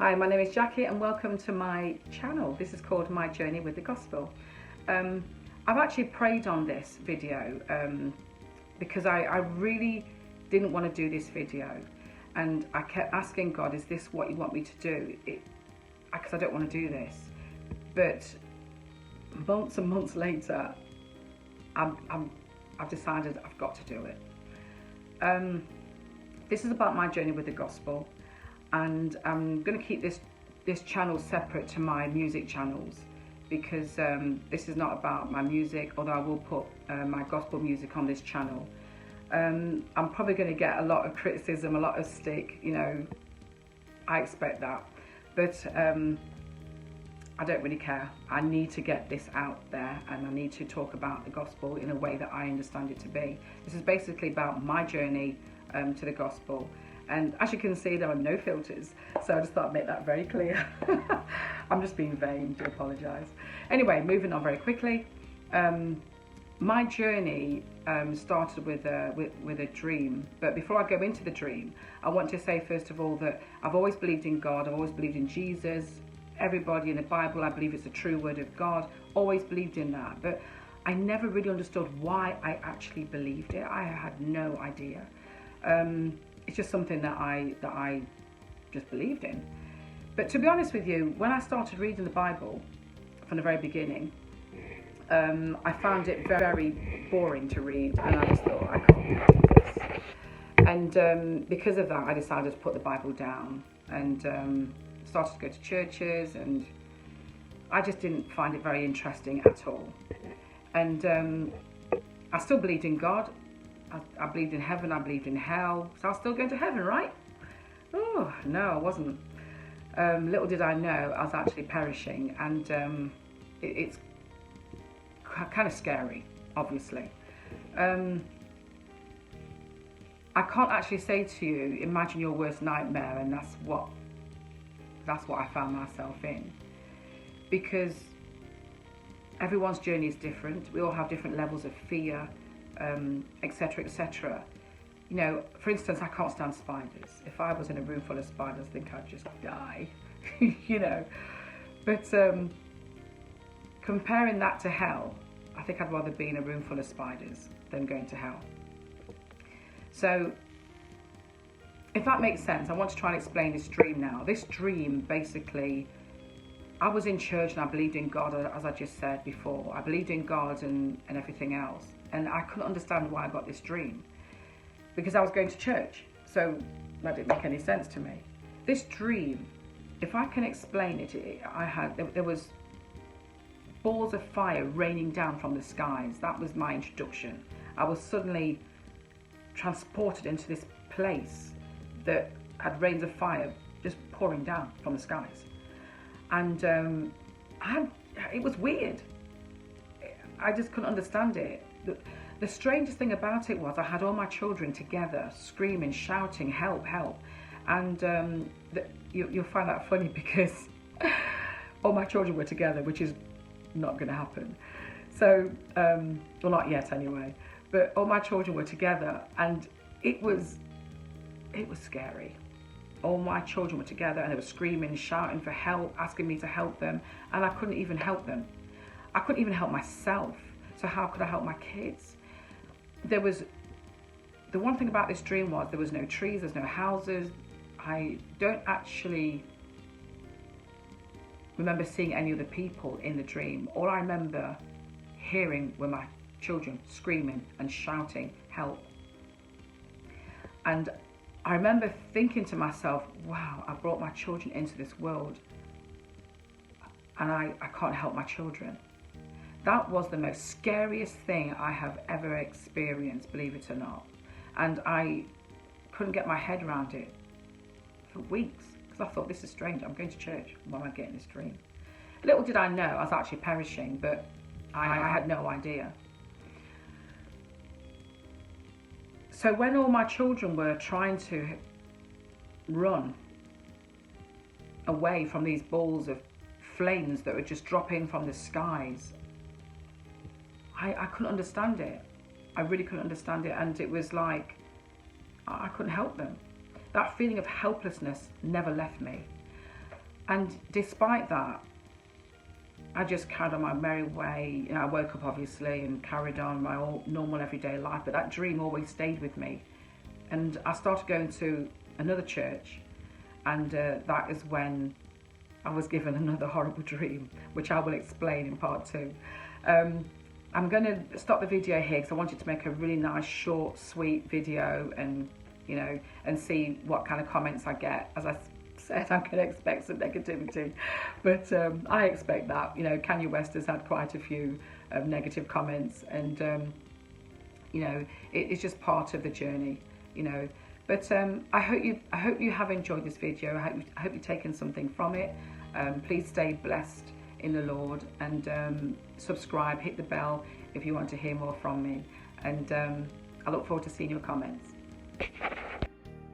Hi, my name is Jackie and welcome to my channel. This is called My Journey with the Gospel. I've actually prayed on this video because I really didn't want to do this video, and I kept asking God, is this what you want me to do? Because I don't want to do this. But months and months later, I've decided I've got to do it. This is about my journey with the gospel, and I'm going to keep this channel separate to my music channels because this is not about my music, although I will put my gospel music on this channel. I'm probably going to get a lot of criticism, a lot of stick, you know, I expect that, but I don't really care. I need to get this out there, and I need to talk about the gospel in a way that I understand it to be. This is basically about my journey to the gospel, and as you can see, there are no filters, so I just thought I'd make that very clear. I'm just being vain, do apologise. Anyway, moving on very quickly. My journey started with a dream, but before I go into the dream, I want to say first of all that I've always believed in God, I've always believed in Jesus, everybody in the Bible, I believe it's the true word of God, always believed in that, but I never really understood why I actually believed it. I had no idea. It's just something that I just believed in. But to be honest with you, when I started reading the Bible from the very beginning, I found it very boring to read, and I just thought I can't do this. And because of that, I decided to put the Bible down and started to go to churches, and I just didn't find it very interesting at all. And I still believed in God. I believed in heaven, I believed in hell, so I was still going to heaven, right? Oh, no, I wasn't. Little did I know I was actually perishing, and it's kind of scary, obviously. I can't actually say to you, imagine your worst nightmare, and that's what I found myself in, because everyone's journey is different. We all have different levels of fear, etc., etc. You know, for instance, I can't stand spiders. If I was in a room full of spiders, I think I'd just die. You know, but comparing that to hell, I think I'd rather be in a room full of spiders than going to hell. So if that makes sense, I want to try and explain this dream now. This dream, basically, I was in church and I believed in God, as I just said before. I believed in God and everything else. And I couldn't understand why I got this dream, because I was going to church. So that didn't make any sense to me. This dream, if I can explain it, there was balls of fire raining down from the skies. That was my introduction. I was suddenly transported into this place that had rains of fire just pouring down from the skies. And it was weird. I just couldn't understand it. The strangest thing about it was I had all my children together, screaming, shouting, help, help. And you'll find that funny because all my children were together, which is not going to happen. So, well, not yet anyway. But all my children were together, and it was scary. All my children were together and they were screaming, shouting for help, asking me to help them, and I couldn't even help them. I couldn't even help myself. So how could I help my kids? The one thing about this dream was there was no trees, there's no houses. I don't actually remember seeing any other people in the dream. All I remember hearing were my children screaming and shouting, help. And I remember thinking to myself, wow, I brought my children into this world and I can't help my children. That was the most scariest thing I have ever experienced, believe it or not. And I couldn't get my head around it for weeks because I thought, this is strange. I'm going to church. Why am I getting this dream? Little did I know I was actually perishing, but I had no idea. So when all my children were trying to run away from these balls of flames that were just dropping from the skies, I couldn't understand it. I really couldn't understand it, and it was like I couldn't help them. That feeling of helplessness never left me. And despite that, I just carried on my merry way. You know, I woke up obviously and carried on my normal everyday life, but that dream always stayed with me. And I started going to another church, and that is when I was given another horrible dream, which I will explain in part 2. I'm going to stop the video here because I wanted to make a really nice, short, sweet video, and you know, and see what kind of comments I get. As I said, I'm going to expect some negativity, but I expect that. You know, Kanye West has had quite a few negative comments, and you know, it's just part of the journey. You know, but I hope you have enjoyed this video. I hope you've taken something from it. Please stay blessed in the Lord, and subscribe, hit the bell if you want to hear more from me, and I look forward to seeing your comments.